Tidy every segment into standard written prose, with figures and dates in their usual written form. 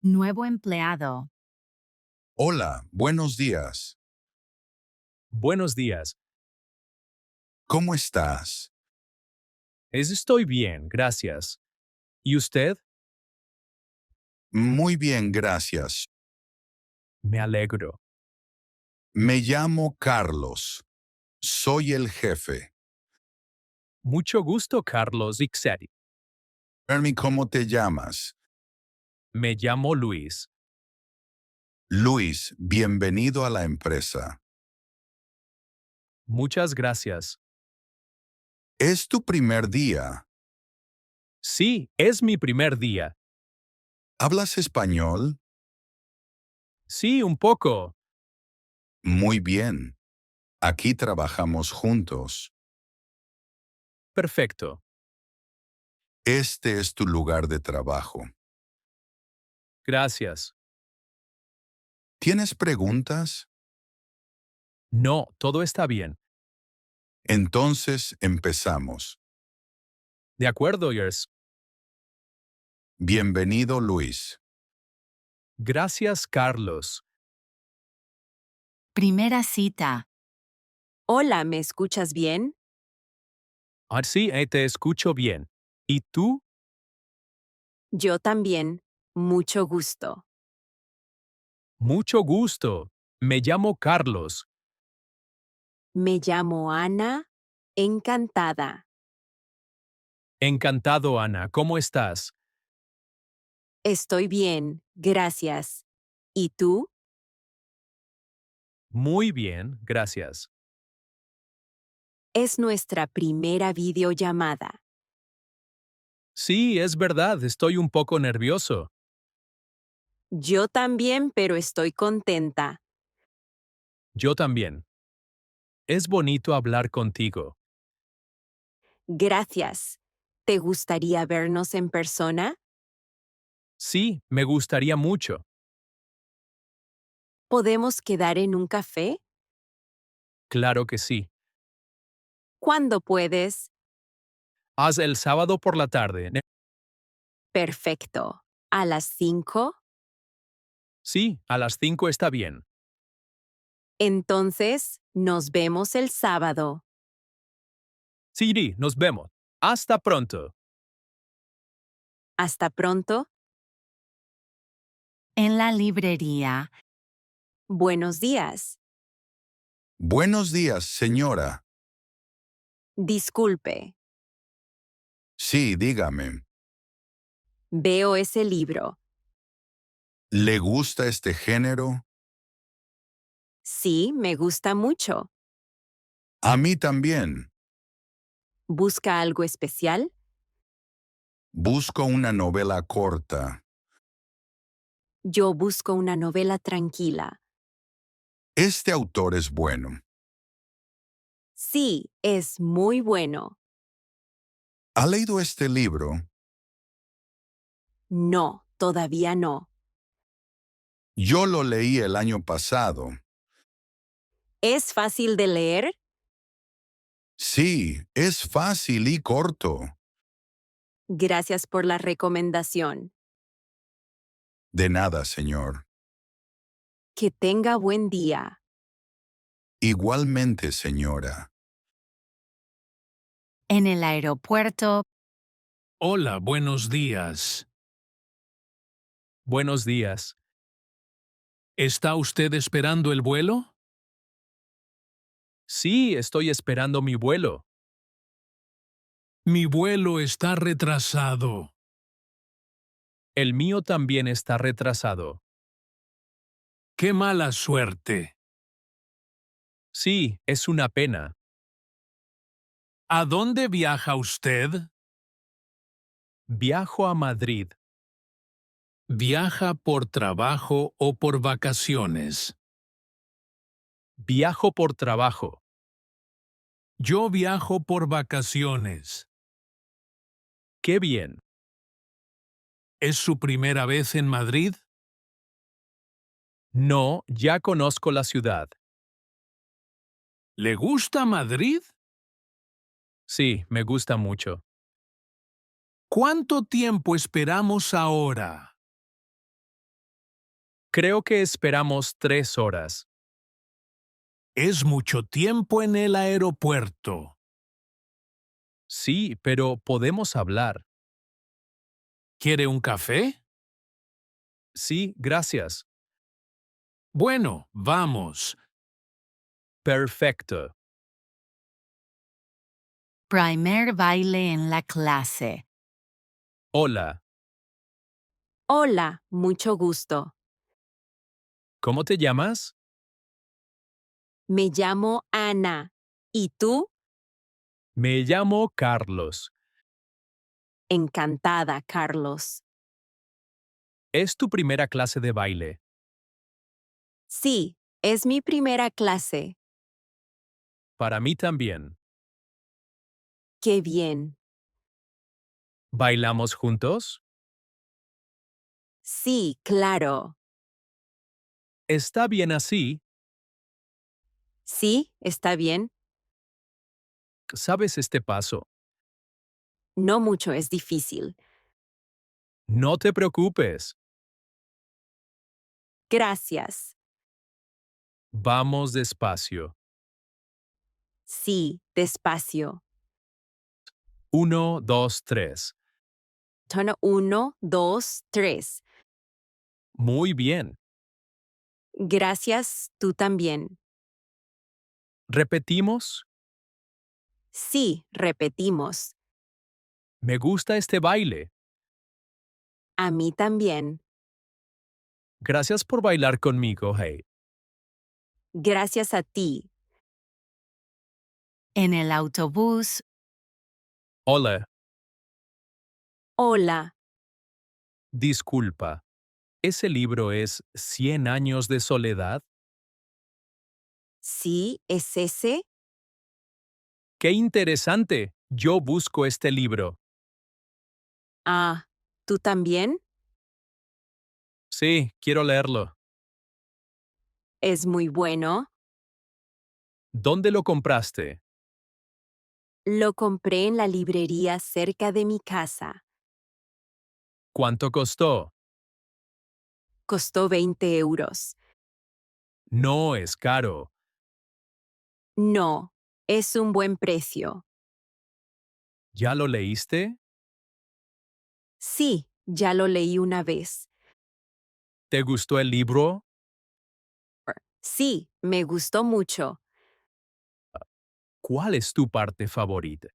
Nuevo empleado. Hola, buenos días. Buenos días. ¿Cómo estás? Estoy bien, gracias. ¿Y usted? Muy bien, gracias. Me alegro. Me llamo Carlos. Soy el jefe. Mucho gusto, Carlos Ixeri. Ernie, ¿cómo te llamas? Me llamo Luis. Luis, bienvenido a la empresa. Muchas gracias. ¿Es tu primer día? Sí, es mi primer día. ¿Hablas español? Sí, un poco. Muy bien. Aquí trabajamos juntos. Perfecto. Este es tu lugar de trabajo. Gracias. ¿Tienes preguntas? No, todo está bien. Entonces empezamos. De acuerdo, Yers. Bienvenido, Luis. Gracias, Carlos. Primera cita. Hola, ¿me escuchas bien? Sí, te escucho bien. ¿Y tú? Yo también. Mucho gusto. Mucho gusto. Me llamo Carlos. Me llamo Ana. Encantada. Encantado, Ana. ¿Cómo estás? Estoy bien, gracias. ¿Y tú? Muy bien, gracias. Es nuestra primera videollamada. Sí, es verdad, estoy un poco nervioso. Yo también, pero estoy contenta. Yo también. Es bonito hablar contigo. Gracias. ¿Te gustaría vernos en persona? Sí, me gustaría mucho. ¿Podemos quedar en un café? Claro que sí. ¿Cuándo puedes? Haz el sábado por la tarde. Perfecto. ¿A las 5? Sí, a las 5 está bien. Entonces, nos vemos el sábado. Siri, nos vemos. Hasta pronto. Hasta pronto. En la librería. Buenos días. Buenos días, señora. Disculpe, Sí, dígame. veo ese libro. ¿Le gusta este género? Sí, me gusta mucho. A mí también. ¿Busca algo especial? Busco una novela corta. Yo busco una novela tranquila. Este autor es bueno. Sí, es muy bueno. ¿Ha leído este libro? No, todavía no. Yo lo leí el año pasado. ¿Es fácil de leer? Sí, es fácil y corto. Gracias por la recomendación. De nada, señor. Que tenga buen día. Igualmente, señora. En el aeropuerto. Hola, buenos días. Buenos días. ¿Está usted esperando el vuelo? Sí, estoy esperando mi vuelo. Mi vuelo está retrasado. El mío también está retrasado. ¡Qué mala suerte! Sí, es una pena. ¿A dónde viaja usted? Viajo a Madrid. ¿Viaja por trabajo o por vacaciones? Viajo por trabajo. Yo viajo por vacaciones. Qué bien. ¿Es su primera vez en Madrid? No, ya conozco la ciudad. ¿Le gusta Madrid? Sí, me gusta mucho. ¿Cuánto tiempo esperamos ahora? Creo que esperamos 3 horas. Es mucho tiempo en el aeropuerto. Sí, pero podemos hablar. ¿Quiere un café? Sí, gracias. Bueno, vamos. Perfecto. Primer baile en la clase. Hola, Hola, mucho gusto. ¿cómo te llamas? Me llamo Ana. ¿Y tú? Me llamo Carlos. Encantada, Carlos. ¿Es tu primera clase de baile? Sí, es mi primera clase. Para mí también. Qué bien. ¿Bailamos juntos? Sí, claro. Está bien así. Sí, está bien. ¿Sabes este paso? No mucho es difícil. No te preocupes. Gracias. Vamos despacio. Sí, despacio. 1, 2, 3. Tono 1, 2, 3. Muy bien. Gracias, tú también. ¿Repetimos? Sí, repetimos. Me gusta este baile. A mí también. Gracias por bailar conmigo, hey. Gracias a ti. En el autobús. Hola, Hola. disculpa. ¿Ese libro es 100 años de soledad? ¿Sí es ese? ¡Qué interesante! Yo busco este libro. Ah, ¿tú también? Sí, quiero leerlo. Es muy bueno. ¿Dónde lo compraste? Lo compré en la librería cerca de mi casa. ¿Cuánto costó? Costó 20 euros. No es caro. No, es un buen precio. ¿Ya lo leíste? Sí, ya lo leí una vez. ¿Te gustó el libro? Sí, me gustó mucho. ¿Cuál es tu parte favorita?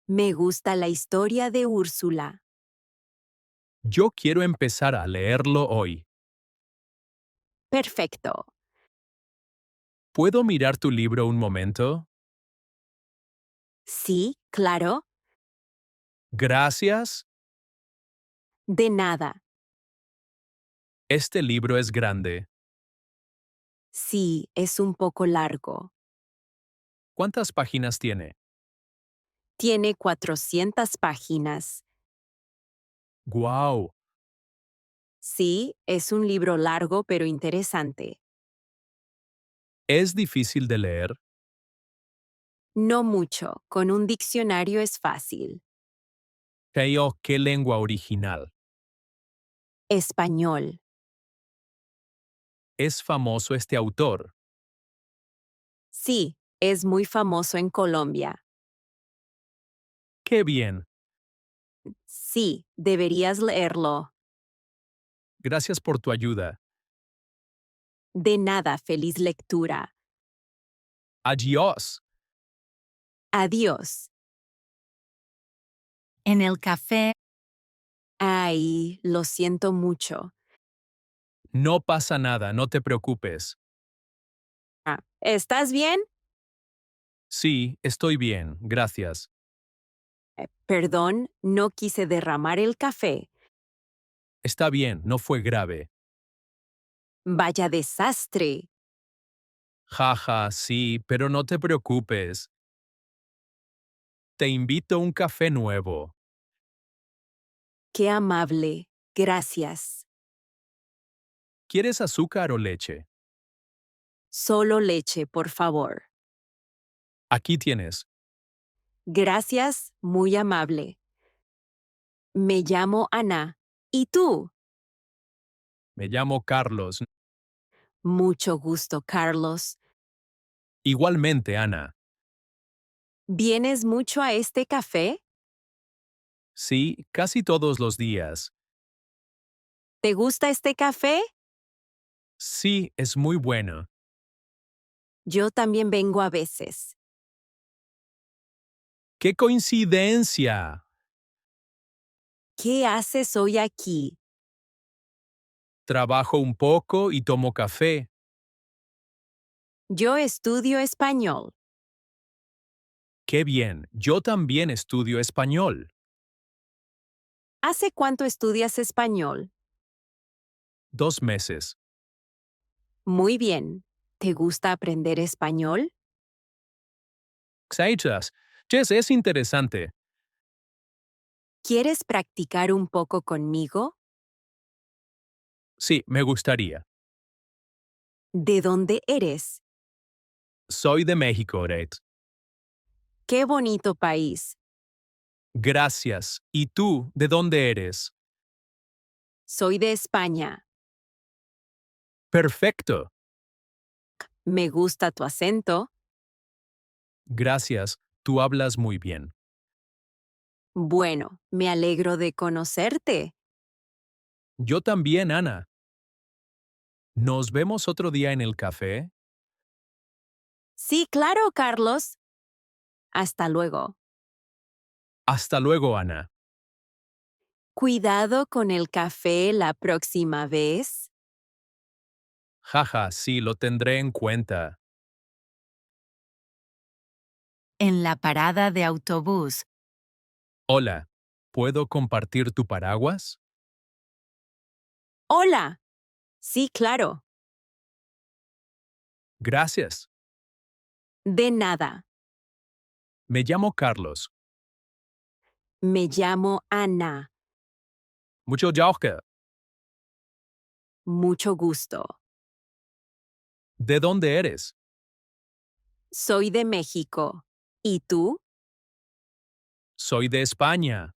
Me gusta la historia de Úrsula. Yo quiero empezar a leerlo hoy. Perfecto. ¿Puedo mirar tu libro un momento? Sí, claro. Gracias. De nada. Este libro es grande. Sí, es un poco largo. ¿Cuántas páginas tiene? Tiene 400 páginas. ¡Guau! Sí, es un libro largo pero interesante. ¿Es difícil de leer? No mucho, con un diccionario es fácil. Teo, ¿qué lengua original? Español. ¿Es famoso este autor? Sí, es muy famoso en Colombia. ¡Qué bien! Sí, deberías leerlo. Gracias por tu ayuda. De nada, feliz lectura. Adiós. Adiós. En el café. Ay, lo siento mucho. No pasa nada, no te preocupes. ¿Estás bien? Sí, estoy bien, gracias. Perdón, no quise derramar el café. Está bien, no fue grave. Vaya desastre. Jaja, sí, pero no te preocupes. Te invito a un café nuevo. Qué amable. Gracias. ¿Quieres azúcar o leche? Solo leche, por favor. Aquí tienes. Gracias, muy amable. Me llamo Ana. ¿Y tú? Me llamo Carlos. Mucho gusto, Carlos. Igualmente, Ana. ¿Vienes mucho a este café? Sí, casi todos los días. ¿Te gusta este café? Sí, es muy bueno. Yo también vengo a veces. ¡Qué coincidencia! ¿Qué haces hoy aquí? Trabajo un poco y tomo café. Yo estudio español. ¡Qué bien! Yo también estudio español. ¿Hace cuánto estudias español? 2 meses. Muy bien. ¿Te gusta aprender español? Xaichas. Jess, es interesante. ¿Quieres practicar un poco conmigo? Sí, me gustaría. ¿De dónde eres? Soy de México, Red. ¡Qué bonito país! Gracias. ¿Y tú, de dónde eres? Soy de España. Perfecto. Me gusta tu acento. Gracias. Tú hablas muy bien. Bueno, me alegro de conocerte. Yo también, Ana. ¿Nos vemos otro día en el café? Sí, claro, Carlos. Hasta luego. Hasta luego, Ana. Cuidado con el café la próxima vez. Jaja, sí, lo tendré en cuenta. En la parada de autobús. Hola, ¿puedo compartir tu paraguas? Hola. Sí, claro. Gracias. De nada. Me llamo Carlos. Me llamo Ana. Mucho jauke. Mucho gusto. ¿De dónde eres? Soy de México. ¿Y tú? Soy de España.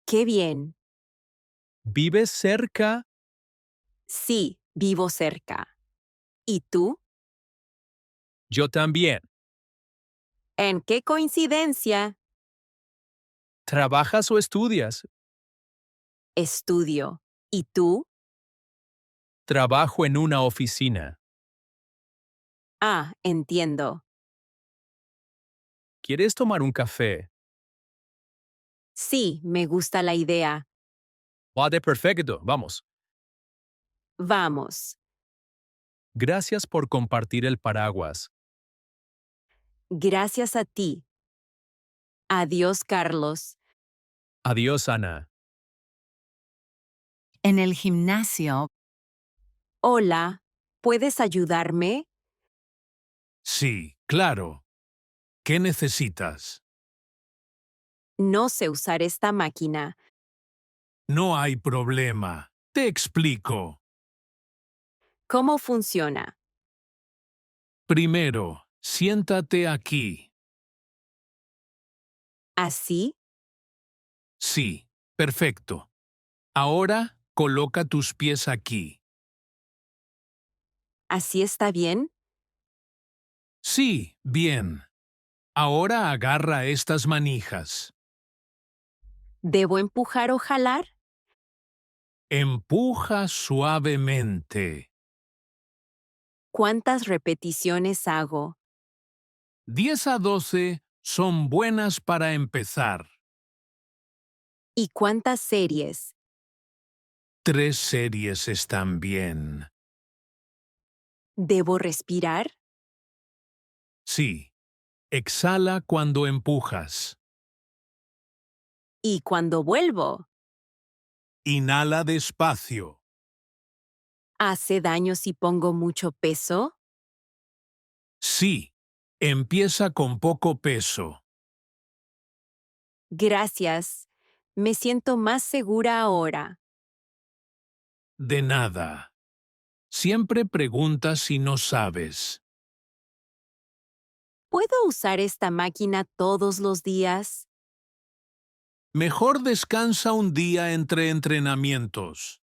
Qué bien. ¿Vives cerca? Sí, vivo cerca. ¿Y tú? Yo también. ¿En qué coincidencia? ¿Trabajas o estudias? Estudio. ¿Y tú? Trabajo en una oficina. Ah, entiendo. ¿Quieres tomar un café? Sí, me gusta la idea. Vale, perfecto. Vamos. Vamos. Gracias por compartir el paraguas. Gracias a ti. Adiós, Carlos. Adiós, Ana. En el gimnasio. Hola, ¿puedes ayudarme? Sí, claro. ¿Qué necesitas? No sé usar esta máquina. No hay problema. Te explico. ¿Cómo funciona? Primero, siéntate aquí. ¿Así? Sí, perfecto. Ahora, coloca tus pies aquí. ¿Así está bien? Sí, bien. Ahora agarra estas manijas. ¿Debo empujar o jalar? Empuja suavemente. ¿Cuántas repeticiones hago? 10 a 12 son buenas para empezar. ¿Y cuántas series? 3 series están bien. ¿Debo respirar? Sí. Exhala cuando empujas. ¿Y cuando vuelvo? Inhala despacio. ¿Hace daño si pongo mucho peso? Sí. Empieza con poco peso. Gracias. Me siento más segura ahora. De nada. Siempre pregunta si no sabes. ¿Puedo usar esta máquina todos los días? Mejor descansa un día entre entrenamientos.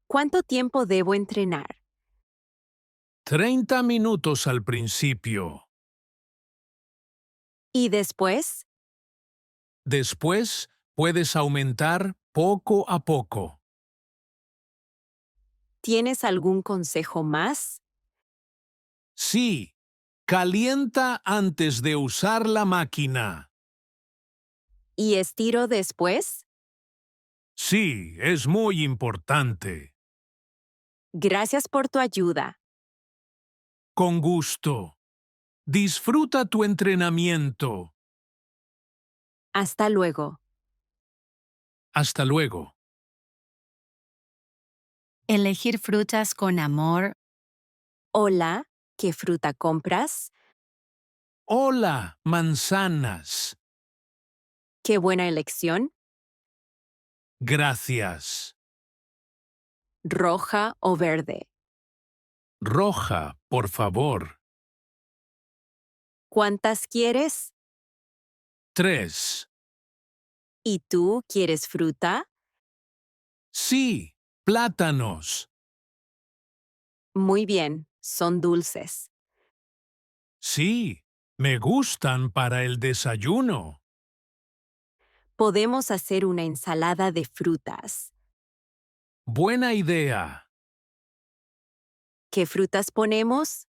¿Cuánto tiempo debo entrenar? 30 minutos al principio. ¿Y después? Después puedes aumentar poco a poco. ¿Tienes algún consejo más? Sí, calienta antes de usar la máquina. ¿Y estiro después? Sí, es muy importante. Gracias por tu ayuda. Con gusto. Disfruta tu entrenamiento. Hasta luego. Hasta luego. Elegir frutas con amor. Hola, ¿qué fruta compras? Hola, manzanas. Qué buena elección. Gracias. ¿Roja o verde? Roja, por favor. ¿Cuántas quieres? 3. ¿Y tú quieres fruta? Sí, plátanos. Muy bien, son dulces. Sí, me gustan para el desayuno. Podemos hacer una ensalada de frutas. Buena idea. ¿Qué frutas ponemos?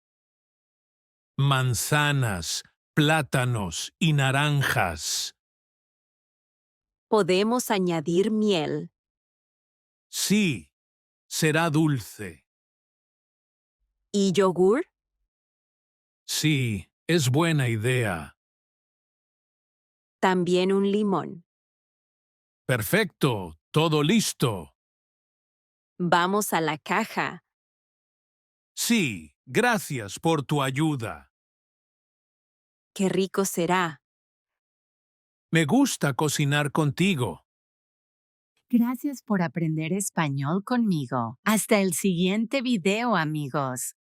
Manzanas, plátanos y naranjas. Podemos añadir miel. Sí, será dulce. ¿Y yogur? Sí, es buena idea. También un limón. Perfecto, todo listo. Vamos a la caja. Sí, gracias por tu ayuda. Qué rico será. Me gusta cocinar contigo. Gracias por aprender español conmigo. Hasta el siguiente video, amigos.